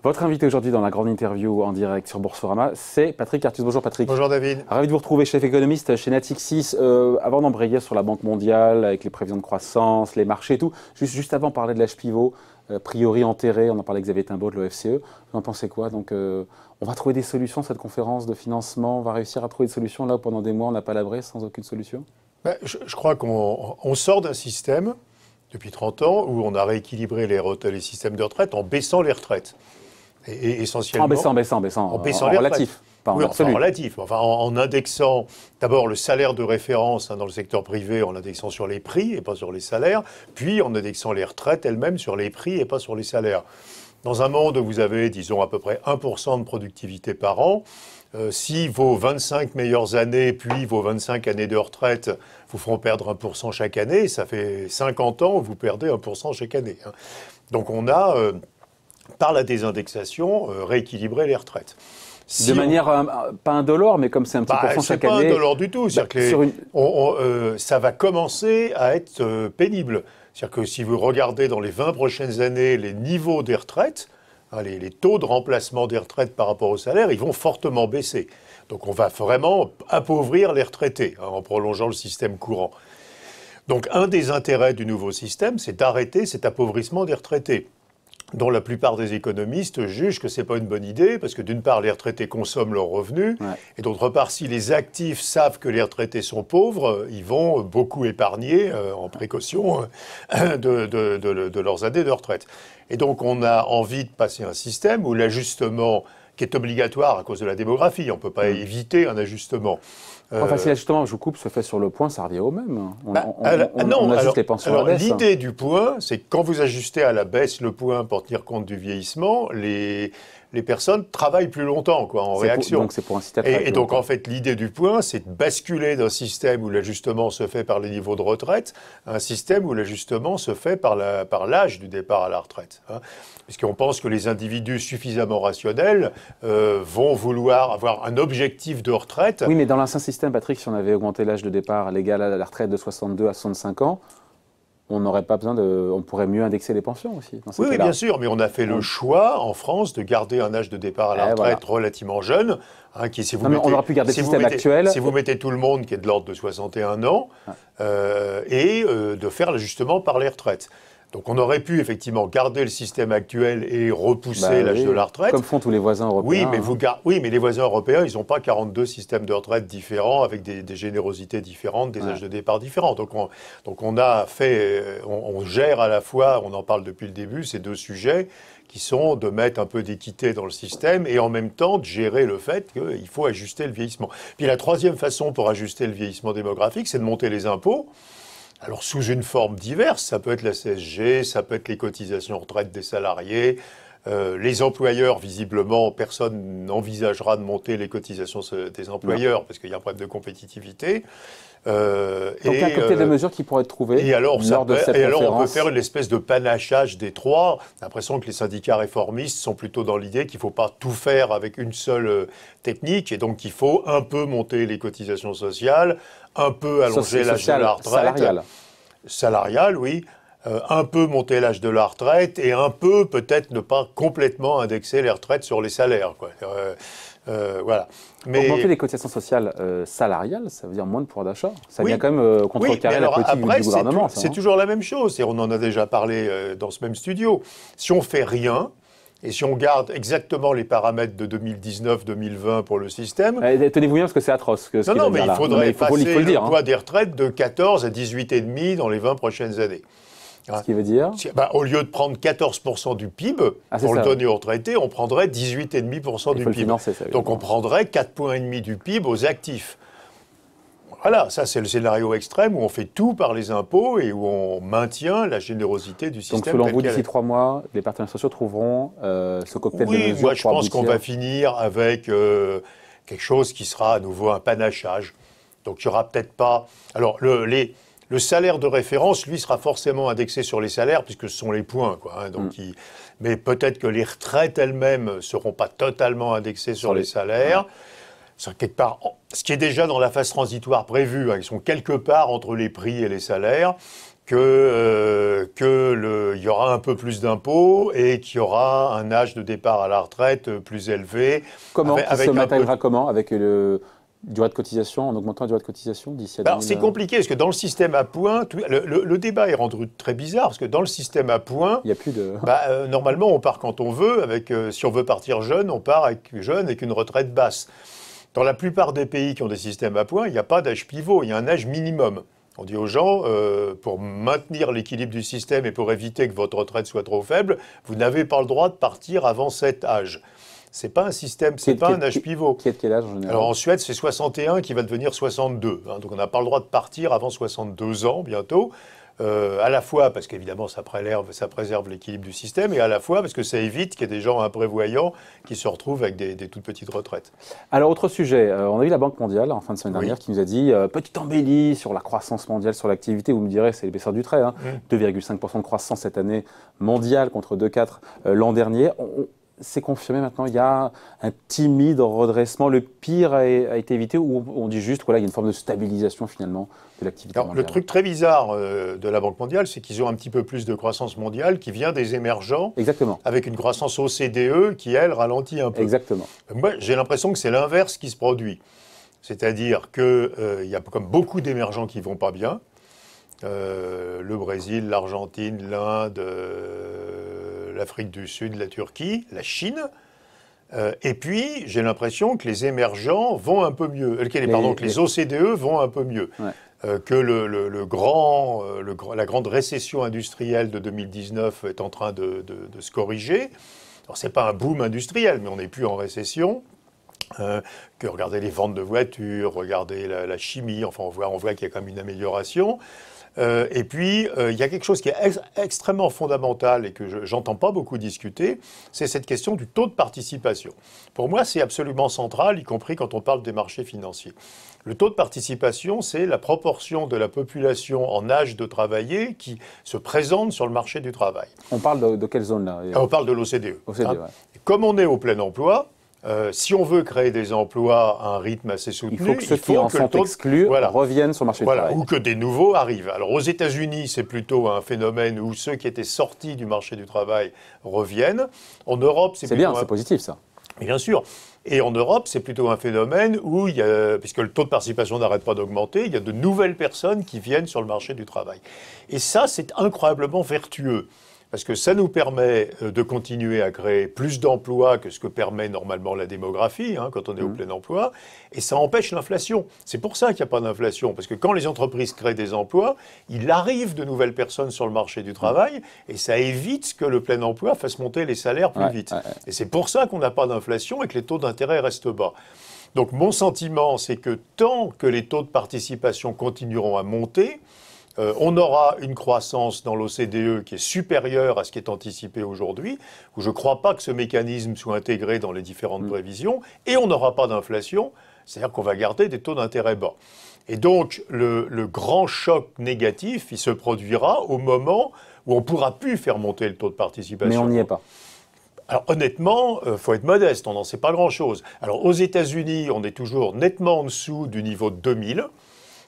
Votre invité aujourd'hui dans la grande interview en direct sur Boursorama, c'est Patrick Artus. Bonjour Patrick. Bonjour David. Ravi de vous retrouver, chef économiste chez Natixis. Avant d'embrayer sur la Banque mondiale, avec les prévisions de croissance, les marchés et tout, juste avant de parler de l'âge pivot, priori enterré, on en parlait avec Xavier Timbaud de l'OFCE, vous en pensez quoi? Donc, on va trouver des solutions, cette conférence de financement, on va réussir à trouver des solutions là où pendant des mois on n'a pas labré sans aucune solution? Je crois qu'on sort d'un système, depuis 30 ans, où on a rééquilibré les systèmes de retraite en baissant les retraites. Et essentiellement, en baissant les relatif, pas en absolu. En relatif, en indexant d'abord le salaire de référence dans le secteur privé, en indexant sur les prix et pas sur les salaires, puis en indexant les retraites elles-mêmes sur les prix et pas sur les salaires. Dans un monde où vous avez, disons, à peu près 1% de productivité par an, si vos 25 meilleures années, puis vos 25 années de retraite vous feront perdre 1% chaque année, ça fait 50 ans où vous perdez 1% chaque année. Donc on a... par la désindexation, rééquilibrer les retraites. De manière, pas indolore, mais comme c'est un petit pourcent chaque année... C'est pas indolore du tout. Ça va commencer à être pénible. C'est-à-dire que si vous regardez dans les 20 prochaines années les niveaux des retraites, les taux de remplacement des retraites par rapport au salaire, ils vont fortement baisser. Donc on va vraiment appauvrir les retraités en prolongeant le système courant. Donc un des intérêts du nouveau système, c'est d'arrêter cet appauvrissement des retraités, dont la plupart des économistes jugent que ce n'est pas une bonne idée, parce que d'une part, les retraités consomment leurs revenus, et d'autre part, si les actifs savent que les retraités sont pauvres, ils vont beaucoup épargner en précaution de leurs années de retraite. Et donc, on a envie de passer un système où l'ajustement, qui est obligatoire à cause de la démographie, on ne peut pas éviter un ajustement. Enfin, si l'ajustement, je vous coupe, se fait sur le point, ça revient au même. On ajuste les pensions à la baisse. L'idée du point, c'est que quand vous ajustez à la baisse le point pour tenir compte du vieillissement, les personnes travaillent plus longtemps, en réaction. Donc c'est pour inciter à travailler. Et donc en fait, l'idée du point, c'est de basculer d'un système où l'ajustement se fait par les niveaux de retraite à un système où l'ajustement se fait par l'âge du départ à la retraite. Puisqu'on pense que les individus suffisamment rationnels vont vouloir avoir un objectif de retraite. Oui, mais dans l'ancien système, Patrick, si on avait augmenté l'âge de départ légal à la retraite de 62 à 65 ans, on n'aurait pas besoin on pourrait mieux indexer les pensions aussi. Oui, bien sûr, mais on a fait le choix en France de garder un âge de départ à la retraite relativement jeune. On aurait pu garder le système actuel. Si vous mettez tout le monde qui est de l'ordre de 61 ans, et de faire l'ajustement par les retraites. Donc on aurait pu effectivement garder le système actuel et repousser l'âge de la retraite. Comme font tous les voisins européens. Oui, mais les voisins européens, ils n'ont pas 42 systèmes de retraite différents avec des générosités différentes, des âges de départ différents. Donc on gère à la fois, on en parle depuis le début, ces deux sujets qui sont de mettre un peu d'équité dans le système et en même temps de gérer le fait qu'il faut ajuster le vieillissement. Puis la troisième façon pour ajuster le vieillissement démographique, c'est de monter les impôts. Alors, sous une forme diverse, ça peut être la CSG, ça peut être les cotisations retraite des salariés. Les employeurs, visiblement, personne n'envisagera de monter les cotisations des employeurs parce qu'il y a un problème de compétitivité. Donc, un cocktail de mesures qui pourrait être trouvé lors de cette conférence. On peut faire une espèce de panachage des trois. J'ai l'impression que les syndicats réformistes sont plutôt dans l'idée qu'il ne faut pas tout faire avec une seule technique et donc qu'il faut un peu monter les cotisations sociales, un peu allonger l'âge de la retraite. Salariale, oui. Un peu monter l'âge de la retraite et un peu peut-être ne pas complètement indexer les retraites sur les salaires. Voilà. Mais augmenter les cotisations sociales salariales, ça veut dire moins de pouvoir d'achat. Ça vient quand même contrecarrer la politique du gouvernement. C'est toujours la même chose. Et on en a déjà parlé dans ce même studio. Si on fait rien, et si on garde exactement les paramètres de 2019-2020 pour le système... Tenez-vous bien parce que c'est atroce. Mais il faudrait passer le poids des retraites de 14 à 18,5 dans les 20 prochaines années. Ce qui veut dire au lieu de prendre 14% du PIB pour le donner aux retraités, on prendrait 18,5% du PIB. Donc on prendrait 4,5 points du PIB aux actifs. Voilà, ça c'est le scénario extrême où on fait tout par les impôts et où on maintient la générosité du système. Donc selon vous, d'ici 3 mois, les partenaires sociaux trouveront ce cocktail de mesures. Oui, moi je pense qu'on va finir avec quelque chose qui sera à nouveau un panachage. Donc il n'y aura peut-être pas... Alors le salaire de référence, lui, sera forcément indexé sur les salaires puisque ce sont les points. Mais peut-être que les retraites elles-mêmes ne seront pas totalement indexées sur les salaires. Quelque part, ce qui est déjà dans la phase transitoire prévue, ils sont quelque part entre les prix et les salaires, qu'il y aura un peu plus d'impôts et qu'il y aura un âge de départ à la retraite plus élevé. Comment ça se matérialisera comment? Avec le durée de cotisation, en augmentant la durée de cotisation d'ici à 2000... C'est compliqué, parce que dans le système à points, le débat est rendu très bizarre, parce que dans le système à points, il y a plus de... normalement, on part quand on veut. Si on veut partir jeune, on part jeune avec une retraite basse. Dans la plupart des pays qui ont des systèmes à points, il n'y a pas d'âge pivot, il y a un âge minimum. On dit aux gens, pour maintenir l'équilibre du système et pour éviter que votre retraite soit trop faible, vous n'avez pas le droit de partir avant cet âge. C'est pas un système, c'est pas un âge pivot. Qui est de quel âge en général? Alors en Suède, c'est 61 qui va devenir 62. Donc on n'a pas le droit de partir avant 62 ans bientôt. À la fois parce qu'évidemment ça préserve l'équilibre du système, et à la fois parce que ça évite qu'il y ait des gens imprévoyants qui se retrouvent avec des toutes petites retraites. Alors autre sujet, on a vu la Banque mondiale en fin de semaine dernière qui nous a dit petite embellie sur la croissance mondiale, sur l'activité. Vous me direz, c'est l'épaisseur du trait, 2,5% de croissance cette année mondiale contre 2,4% l'an dernier. C'est confirmé maintenant, il y a un timide redressement. Le pire a été évité, ou on dit juste qu'il y a une forme de stabilisation finalement de l'activité mondiale? Le truc très bizarre de la Banque mondiale, c'est qu'ils ont un petit peu plus de croissance mondiale qui vient des émergents. Exactement. Avec une croissance OCDE qui, elle, ralentit un peu. Exactement. Moi, j'ai l'impression que c'est l'inverse qui se produit. C'est-à-dire qu'il y a comme beaucoup d'émergents qui ne vont pas bien. Le Brésil, l'Argentine, l'Inde, l'Afrique du Sud, la Turquie, la Chine. Et puis, j'ai l'impression que les émergents vont un peu mieux. Que les OCDE vont un peu mieux. Ouais. Que la grande récession industrielle de 2019 est en train de se corriger. Alors, ce n'est pas un boom industriel, mais on n'est plus en récession. Que regardez les ventes de voitures, regardez la chimie, enfin, on voit qu'il y a quand même une amélioration. Et puis, il y a quelque chose qui est extrêmement fondamental et que j'entends pas beaucoup discuter, c'est cette question du taux de participation. Pour moi, c'est absolument central, y compris quand on parle des marchés financiers. Le taux de participation, c'est la proportion de la population en âge de travailler qui se présente sur le marché du travail. On parle de quelle zone là? On parle de l'OCDE. OCDE, ouais. Comme on est au plein emploi, si on veut créer des emplois à un rythme assez soutenu, il faut que ceux qui en sont exclus reviennent sur le marché du travail. Ou que des nouveaux arrivent. Alors aux États-Unis, c'est plutôt un phénomène où ceux qui étaient sortis du marché du travail reviennent. En Europe, c'est bien, c'est positif ça. Bien sûr. Et en Europe, c'est plutôt un phénomène où, puisque le taux de participation n'arrête pas d'augmenter, il y a de nouvelles personnes qui viennent sur le marché du travail. Et ça, c'est incroyablement vertueux. Parce que ça nous permet de continuer à créer plus d'emplois que ce que permet normalement la démographie, quand on est au plein emploi, et ça empêche l'inflation. C'est pour ça qu'il n'y a pas d'inflation, parce que quand les entreprises créent des emplois, il arrive de nouvelles personnes sur le marché du travail, et ça évite que le plein emploi fasse monter les salaires plus vite. Et c'est pour ça qu'on n'a pas d'inflation et que les taux d'intérêt restent bas. Donc mon sentiment, c'est que tant que les taux de participation continueront à monter, on aura une croissance dans l'OCDE qui est supérieure à ce qui est anticipé aujourd'hui, où je ne crois pas que ce mécanisme soit intégré dans les différentes prévisions, et on n'aura pas d'inflation, c'est-à-dire qu'on va garder des taux d'intérêt bas. Et donc, le grand choc négatif, il se produira au moment où on ne pourra plus faire monter le taux de participation. Mais on n'y est pas. Alors honnêtement, faut être modeste, on n'en sait pas grand-chose. Alors aux États-Unis, on est toujours nettement en dessous du niveau de 2000.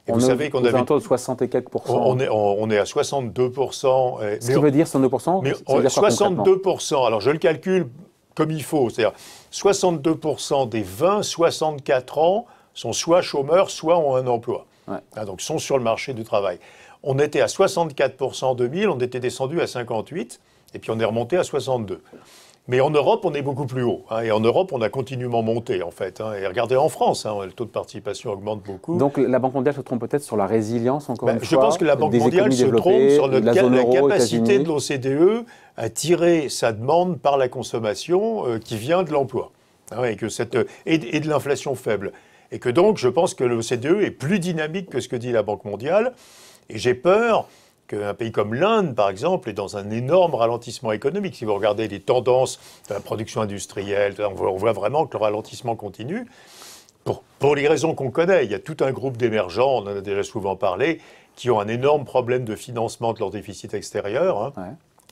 Et vous savez qu'on avait un taux de 60 et quelques pourcents. On est à 62%. Ce qui veut dire 62%, mais 62%, alors je le calcule comme il faut, c'est-à-dire 62% des 20-64 ans sont soit chômeurs, soit ont un emploi. Ouais. Donc sont sur le marché du travail. On était à 64% en 2000, on était descendu à 58%, et puis on est remonté à 62%. Mais en Europe, on est beaucoup plus haut. Et en Europe, on a continuellement monté, en fait. Et regardez en France, le taux de participation augmente beaucoup. Donc la Banque mondiale se trompe peut-être sur la résilience, encore une fois. Je pense que la Banque mondiale se trompe sur la capacité de l'OCDE à tirer sa demande par la consommation qui vient de l'emploi. Et de l'inflation faible. Et que donc, je pense que l'OCDE est plus dynamique que ce que dit la Banque mondiale. Et j'ai peur qu'un pays comme l'Inde, par exemple, est dans un énorme ralentissement économique. Si vous regardez les tendances de la production industrielle, on voit vraiment que le ralentissement continue. Pour les raisons qu'on connaît, il y a tout un groupe d'émergents, on en a déjà souvent parlé, qui ont un énorme problème de financement de leur déficit extérieur.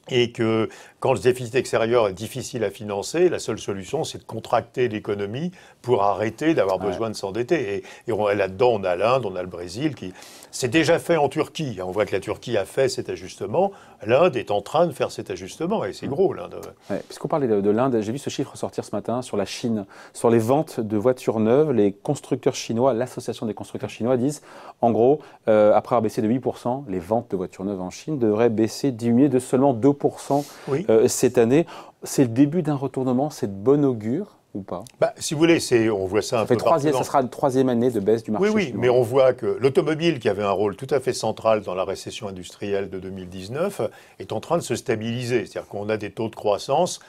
Et que quand le déficit extérieur est difficile à financer, la seule solution, c'est de contracter l'économie pour arrêter d'avoir besoin de s'endetter. Et là-dedans, on a l'Inde, on a le Brésil qui... C'est déjà fait en Turquie. On voit que la Turquie a fait cet ajustement. L'Inde est en train de faire cet ajustement. Et c'est gros, l'Inde. Ouais, puisqu'on parlait de l'Inde, j'ai vu ce chiffre sortir ce matin sur la Chine. Sur les ventes de voitures neuves, les constructeurs chinois, l'association des constructeurs chinois disent, en gros, après avoir baissé de 8%, les ventes de voitures neuves en Chine devraient baisser, diminuer de seulement 2% cette année. C'est le début d'un retournement, c'est de bon augure ou pas? Si vous voulez, on voit ça un peu partout. Ça sera une troisième année de baisse du marché chinois. Oui, mais on voit que l'automobile, qui avait un rôle tout à fait central dans la récession industrielle de 2019, est en train de se stabiliser. C'est-à-dire qu'on a des taux de croissance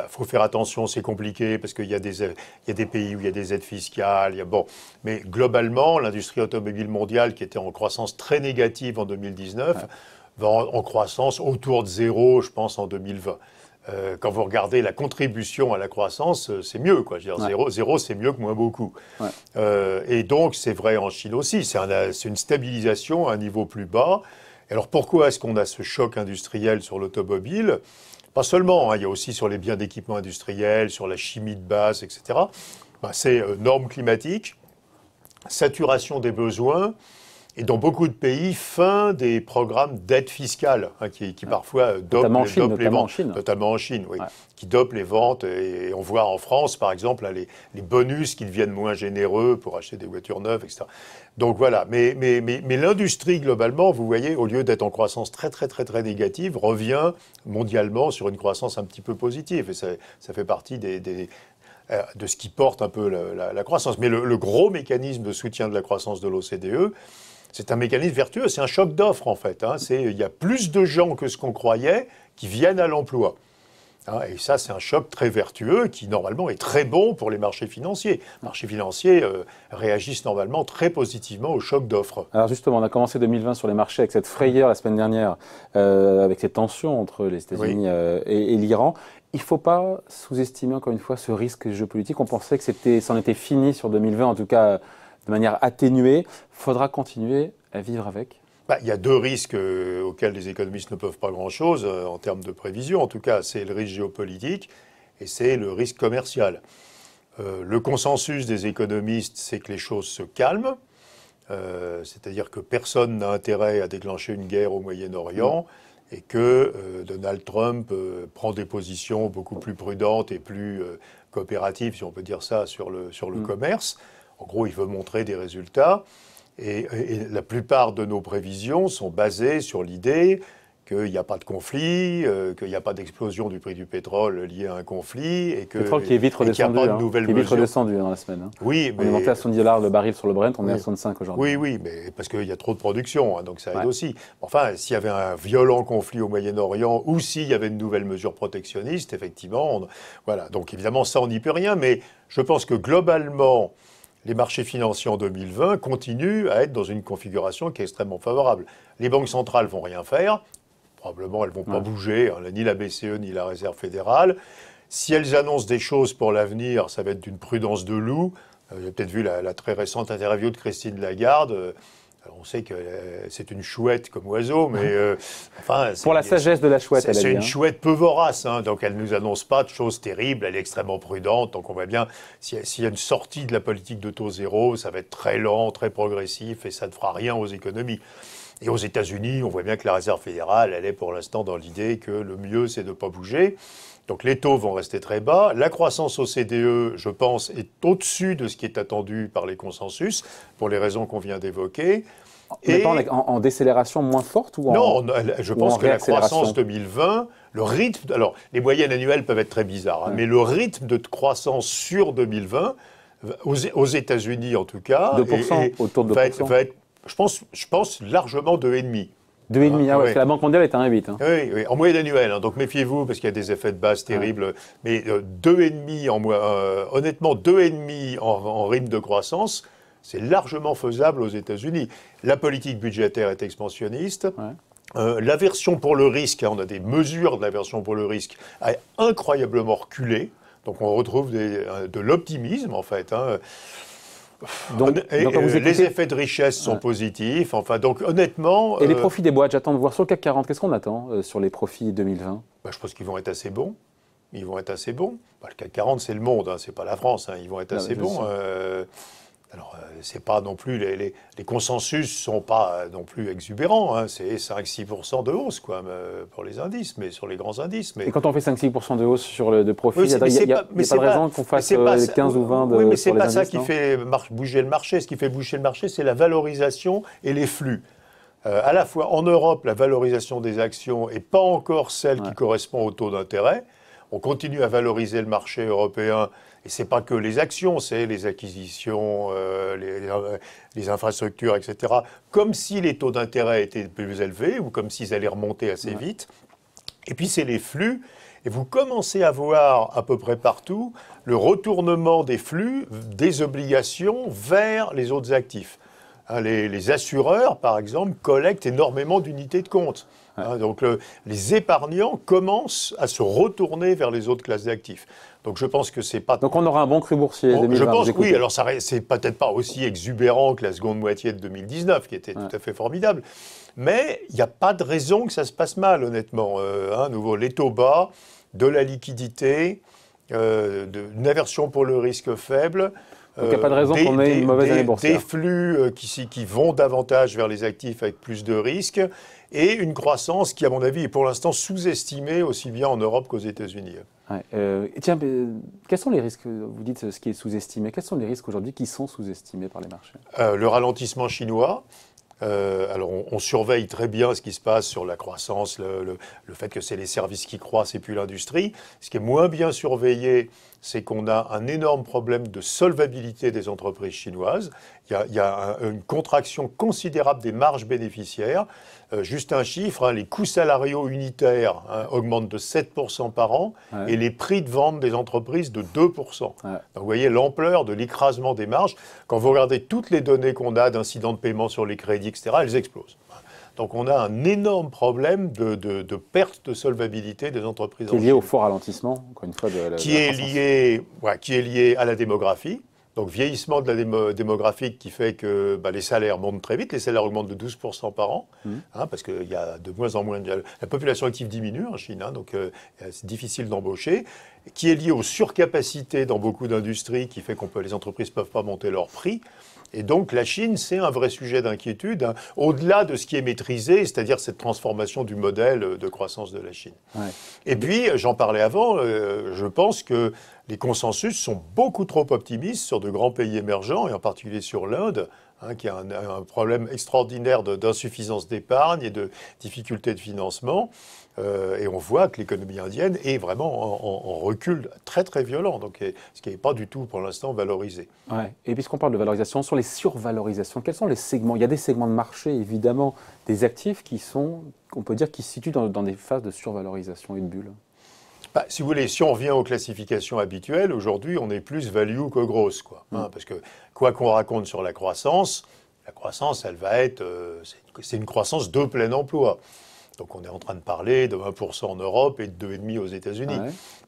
faut faire attention, c'est compliqué parce qu'il y a des pays où il y a des aides fiscales. Mais globalement, l'industrie automobile mondiale, qui était en croissance très négative en 2019, va en croissance autour de zéro, je pense, en 2020. Quand vous regardez la contribution à la croissance, c'est mieux, quoi. Je veux dire, zéro, c'est mieux que moins beaucoup. Et donc, c'est vrai en Chine aussi. C'est une stabilisation à un niveau plus bas. Alors, pourquoi est-ce qu'on a ce choc industriel sur l'automobile? Pas seulement, il y a aussi sur les biens d'équipement industriel, sur la chimie de base, etc. C'est normes climatiques, saturation des besoins, et dans beaucoup de pays, fin des programmes d'aide fiscale, qui parfois dopent les ventes. Notamment en Chine, oui. Qui dopent les ventes. Et on voit en France, par exemple, les bonus qui deviennent moins généreux pour acheter des voitures neuves, etc. Donc voilà. Mais l'industrie, globalement, vous voyez, au lieu d'être en croissance très, très, très, très négative, revient mondialement sur une croissance un petit peu positive. Et ça fait partie de ce qui porte un peu la croissance. Mais le gros mécanisme de soutien de la croissance de l'OCDE, c'est un mécanisme vertueux, c'est un choc d'offres en fait. Il y a plus de gens que ce qu'on croyait qui viennent à l'emploi. Et ça, c'est un choc très vertueux qui, normalement, est très bon pour les marchés financiers. Les marchés financiers réagissent normalement très positivement au choc d'offres. Alors justement, on a commencé 2020 sur les marchés avec cette frayeur la semaine dernière, avec ces tensions entre les États-Unis et l'Iran. Il ne faut pas sous-estimer, encore une fois, ce risque géopolitique. On pensait que c'en était fini sur 2020, en tout cas de manière atténuée. Il faudra continuer à vivre avec. Il y a deux risques auxquels les économistes ne peuvent pas grand-chose, en termes de prévision. En tout cas, c'est le risque géopolitique et c'est le risque commercial. Le consensus des économistes, c'est que les choses se calment. C'est-à-dire que personne n'a intérêt à déclencher une guerre au Moyen-Orient et que Donald Trump prend des positions beaucoup plus prudentes et plus coopératives, si on peut dire ça, sur le commerce. En gros, il veut montrer des résultats. Et la plupart de nos prévisions sont basées sur l'idée qu'il n'y a pas de conflit, qu'il n'y a pas d'explosion du prix du pétrole lié à un conflit, et qu'il n'y a pas de nouvelles mesures. Qui est vite redescendu dans la semaine. Oui, on est monté à $70 le baril sur le Brent, on est à 65 aujourd'hui. Oui, mais parce qu'il y a trop de production, donc ça aide aussi. Enfin, s'il y avait un violent conflit au Moyen-Orient, ou s'il y avait de nouvelles mesures protectionnistes, effectivement, voilà. Donc évidemment, ça, on n'y peut rien, mais je pense que globalement, les marchés financiers en 2020 continuent à être dans une configuration qui est extrêmement favorable. Les banques centrales vont rien faire. Probablement, elles ne vont pas bouger, ni la BCE, ni la Réserve fédérale. Si elles annoncent des choses pour l'avenir, ça va être d'une prudence de loup. J'ai peut-être vu la très récente interview de Christine Lagarde. On sait que c'est une chouette comme oiseau, mais pour la sagesse de la chouette, c'est une chouette peu vorace, donc elle ne nous annonce pas de choses terribles, elle est extrêmement prudente, donc on voit bien, s'il y a une sortie de la politique de taux zéro, ça va être très lent, très progressif, et ça ne fera rien aux économies. Et aux États-Unis, on voit bien que la Réserve fédérale, elle est pour l'instant dans l'idée que le mieux, c'est de ne pas bouger. Donc les taux vont rester très bas. La croissance OCDE, je pense, est au-dessus de ce qui est attendu par les consensus, pour les raisons qu'on vient d'évoquer. Mais pas en décélération moins forte ou Non, je pense que la croissance 2020, le rythme... Alors, les moyennes annuelles peuvent être très bizarres, mais le rythme de croissance sur 2020, aux États-Unis en tout cas... 2%, autour de 2%. Va être, je pense largement 2,5%. 2,5, parce que la Banque mondiale est à 1,8. Oui, en moyenne annuelle. Donc méfiez-vous, parce qu'il y a des effets de base terribles. Mais 2,5, honnêtement, 2,5 en rythme de croissance, c'est largement faisable aux États-Unis. La politique budgétaire est expansionniste. L'aversion pour le risque, on a des mesures de l'aversion pour le risque, a incroyablement reculé. Donc on retrouve de l'optimisme, en fait. Donc les effets de richesse sont positifs. Enfin, donc honnêtement... Et les profits des boîtes, j'attends de voir sur le CAC 40. Qu'est-ce qu'on attend sur les profits 2020 ? Je pense qu'ils vont être assez bons. Ils vont être assez bons. Le CAC 40, c'est le monde, c'est pas la France. Ils vont être assez bons. Alors, c'est pas non plus les consensus sont pas non plus exubérants. C'est 5-6% de hausse pour les indices, mais sur les grands indices. Mais... Et quand on fait 5-6% de hausse sur le profit, il n'y a pas de raison qu'on fasse 15 ou 20 de Oui, mais c'est pas ça indices, qui fait bouger le marché. Ce qui fait bouger le marché, c'est la valorisation et les flux. À la fois en Europe, la valorisation des actions n'est pas encore celle qui correspond au taux d'intérêt. On continue à valoriser le marché européen. Et ce n'est pas que les actions, c'est les acquisitions, les infrastructures, etc. Comme si les taux d'intérêt étaient plus élevés ou comme s'ils allaient remonter assez vite. Et puis c'est les flux. Et vous commencez à voir à peu près partout le retournement des flux, des obligations vers les autres actifs. Les assureurs, par exemple, collectent énormément d'unités de compte. Donc les épargnants commencent à se retourner vers les autres classes d'actifs. Donc je pense que c'est pas... Donc on aura un bon cru boursier 2020. Je pense que oui, alors c'est peut-être pas aussi exubérant que la seconde moitié de 2019, qui était tout à fait formidable, mais il n'y a pas de raison que ça se passe mal, honnêtement. À nouveau, les taux bas, de la liquidité, une aversion pour le risque faible... Donc il n'y a pas de raison qu'on ait une mauvaise année boursière. Des flux qui vont davantage vers les actifs avec plus de risques et une croissance qui, à mon avis, est pour l'instant sous-estimée aussi bien en Europe qu'aux États-Unis. Tiens, quels sont les risques, vous dites ce qui est sous-estimé, quels sont les risques aujourd'hui qui sont sous-estimés par les marchés ? Le ralentissement chinois. Alors on surveille très bien ce qui se passe sur la croissance, le fait que c'est les services qui croissent et puis l'industrie. Ce qui est moins bien surveillé, c'est qu'on a un énorme problème de solvabilité des entreprises chinoises. Il y a une contraction considérable des marges bénéficiaires. Juste un chiffre, les coûts salariaux unitaires augmentent de 7% par an et les prix de vente des entreprises de 2%. Donc vous voyez l'ampleur de l'écrasement des marges. Quand vous regardez toutes les données qu'on a d'incidents de paiement sur les crédits, etc., elles explosent. Donc on a un énorme problème de perte de solvabilité des entreprises. Qui est lié au fort ralentissement, encore une fois, qui est lié à la démographie. Donc vieillissement de la démographique qui fait que les salaires montent très vite. Les salaires augmentent de 12% par an, parce qu'il y a de moins en moins... La population active diminue en Chine, donc c'est difficile d'embaucher. Qui est lié aux surcapacités dans beaucoup d'industries, qui fait que les entreprises ne peuvent pas monter leurs prix. Et donc la Chine, c'est un vrai sujet d'inquiétude, au-delà de ce qui est maîtrisé, c'est-à-dire cette transformation du modèle de croissance de la Chine. Et puis, j'en parlais avant, je pense que les consensus sont beaucoup trop optimistes sur de grands pays émergents, et en particulier sur l'Inde, qui a un problème extraordinaire d'insuffisance d'épargne et de difficultés de financement. Et on voit que l'économie indienne est vraiment en recul très très violent, donc ce qui n'est pas du tout pour l'instant valorisé. Et puisqu'on parle de valorisation, sur les survalorisations, quels sont les segments ? Il y a des segments de marché, évidemment, des actifs qui sont, on peut dire, qui se situent dans des phases de survalorisation et de bulle. Si vous voulez, si on revient aux classifications habituelles, aujourd'hui, on est plus value que grosse, parce que quoi qu'on raconte sur la croissance, elle va être, c'est une croissance de plein emploi. Donc on est en train de parler de 1% en Europe et de 2,5% aux États-Unis.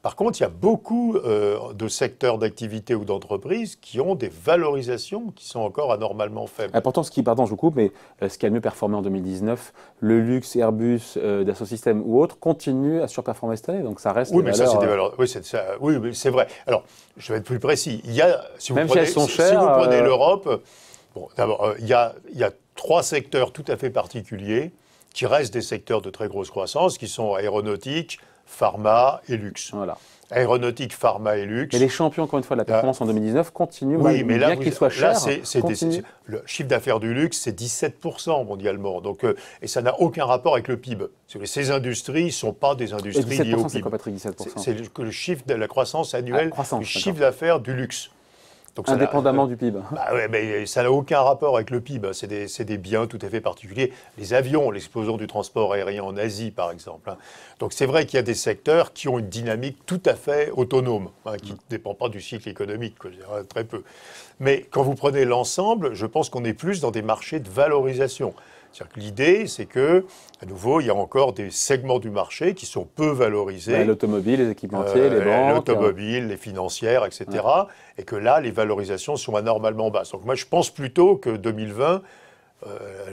Par contre, il y a beaucoup de secteurs d'activité ou d'entreprises qui ont des valorisations qui sont encore anormalement faibles. Pourtant, pardon, je vous coupe, mais ce qui a mieux performé en 2019, le luxe, Airbus, Dassault Systèmes ou autres, continue à surperformer cette année. Donc ça reste. Oui, mais ça, c'est des valeurs. Oui, c'est vrai. Alors, je vais être plus précis. Il y a, si vous prenez l'Europe, d'abord, il y a 3 secteurs tout à fait particuliers qui restent des secteurs de très grosse croissance, qui sont aéronautique, pharma et luxe. Aéronautique, pharma et luxe. Mais les champions, encore une fois, de la performance en 2020 continuent, bien qu'ils soient chers. Le chiffre d'affaires du luxe, c'est 17% mondialement. Donc, et ça n'a aucun rapport avec le PIB. Ces industries ne sont pas des industries liées au PIB. C'est quoi, Patrick, 17% ? C'est le chiffre de la croissance annuelle du chiffre d'affaires du luxe. Donc indépendamment du PIB. Mais ça n'a aucun rapport avec le PIB. C'est des biens tout à fait particuliers. Les avions, l'explosion du transport aérien en Asie, par exemple. Donc c'est vrai qu'il y a des secteurs qui ont une dynamique tout à fait autonome, qui ne dépend pas du cycle économique, je dirais, très peu. Mais quand vous prenez l'ensemble, je pense qu'on est plus dans des marchés de valorisation. C'est-à-dire que l'idée, c'est que, à nouveau, il y a encore des segments du marché qui sont peu valorisés. L'automobile, les équipementiers, les banques. L'automobile, les financières, etc. Ouais. Et que là, les valorisations sont anormalement basses. Donc moi, je pense plutôt que 2020...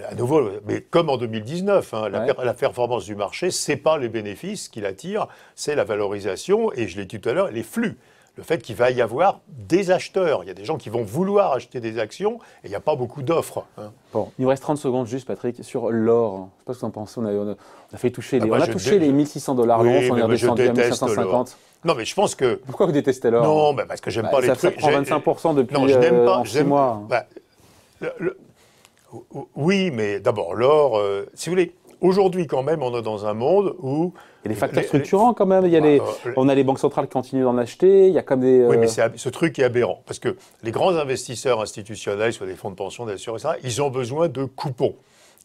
à nouveau, mais comme en 2019, hein, la performance du marché, ce n'est pas les bénéfices qui l'attire, c'est la valorisation et, je l'ai dit tout à l'heure, les flux. Le fait qu'il va y avoir des acheteurs. Il y a des gens qui vont vouloir acheter des actions et il n'y a pas beaucoup d'offres. Hein. Bon, il nous reste 30 secondes juste, Patrick, sur l'or. Je ne sais pas ce que vous en pensez. On a fait toucher les, on a touché les 1600 $ l'once, on est redescendu à 1550. Non, mais je pense que... Pourquoi vous détestez l'or? Non, bah parce que j'aime pas les trucs... Ça prend 25% depuis non, je n'aime pas, 6 mois. Bah, oui, mais d'abord, l'or, si vous voulez, aujourd'hui quand même, on est dans un monde où... Il y a des facteurs structurants quand même, on a les banques centrales qui continuent d'en acheter, il y a comme des... Oui, mais ce truc est aberrant, parce que les grands investisseurs institutionnels, soit des fonds de pension, des assurances, ils ont besoin de coupons,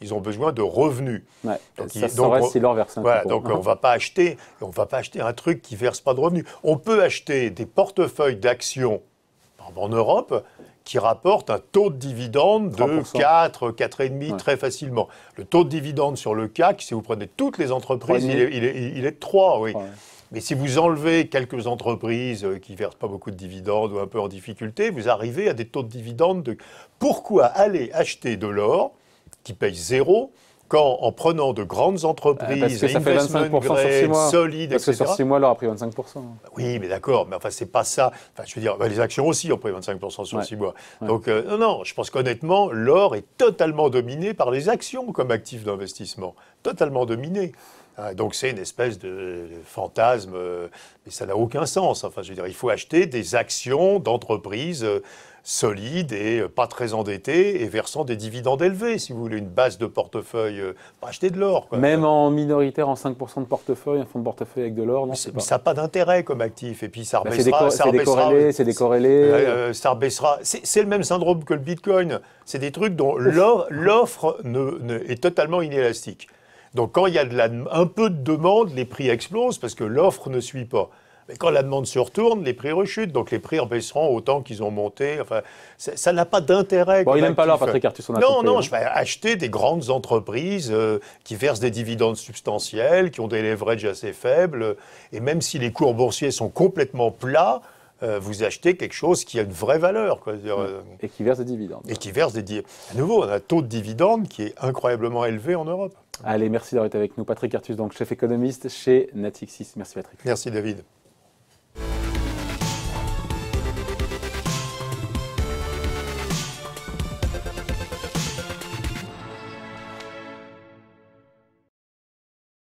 ils ont besoin de revenus. Ouais, ça reste si l'or verse un coupon. Donc on ne va pas acheter un truc qui ne verse pas de revenus. On peut acheter des portefeuilles d'actions en Europe qui rapporte un taux de dividende de 4, 4,5 très facilement. Le taux de dividende sur le CAC, si vous prenez toutes les entreprises, il est de 3, oui. Mais si vous enlevez quelques entreprises qui ne versent pas beaucoup de dividendes ou un peu en difficulté, vous arrivez à des taux de dividendes de... Pourquoi aller acheter de l'or qui paye 0 quand, en prenant de grandes entreprises, parce que ça fait 25% sur 6 mois. Solides, parce que sur 6 mois, l'or a pris 25%. Oui, mais d'accord, mais enfin, c'est pas ça. Enfin, je veux dire, les actions aussi ont pris 25% sur 6 mois. Donc, non, je pense qu'honnêtement, l'or est totalement dominé par les actions comme actif d'investissement. Totalement dominé. Donc, c'est une espèce de fantasme, mais ça n'a aucun sens. Enfin, je veux dire, il faut acheter des actions d'entreprises solides et pas très endettées et versant des dividendes élevés, si vous voulez, une base de portefeuille, pas acheter de l'or. Même en minoritaire, en 5% de portefeuille, un fonds de portefeuille avec de l'or, non? Mais ça n'a pas d'intérêt comme actif, et puis ça rebaissera. C'est décorrélé. Ça rebaissera. C'est le même syndrome que le Bitcoin. C'est des trucs dont l'offre est totalement inélastique. Donc quand il y a un peu de demande, les prix explosent parce que l'offre ne suit pas. Mais quand la demande se retourne, les prix rechutent. Donc les prix rebaisseront autant qu'ils ont monté. Enfin, ça n'a pas d'intérêt. Bon, il n'aime pas l'or, Patrick Artus. Non, je vais acheter des grandes entreprises qui versent des dividendes substantiels, qui ont des leverages assez faibles. Et même si les cours boursiers sont complètement plats, vous achetez quelque chose qui a une vraie valeur. Quoi. Et qui verse des dividendes. Et qui verse des dividendes. À nouveau, on a un taux de dividende qui est incroyablement élevé en Europe. Allez, merci d'avoir été avec nous. Patrick Artus, donc chef économiste chez Natixis. Merci Patrick. Merci David.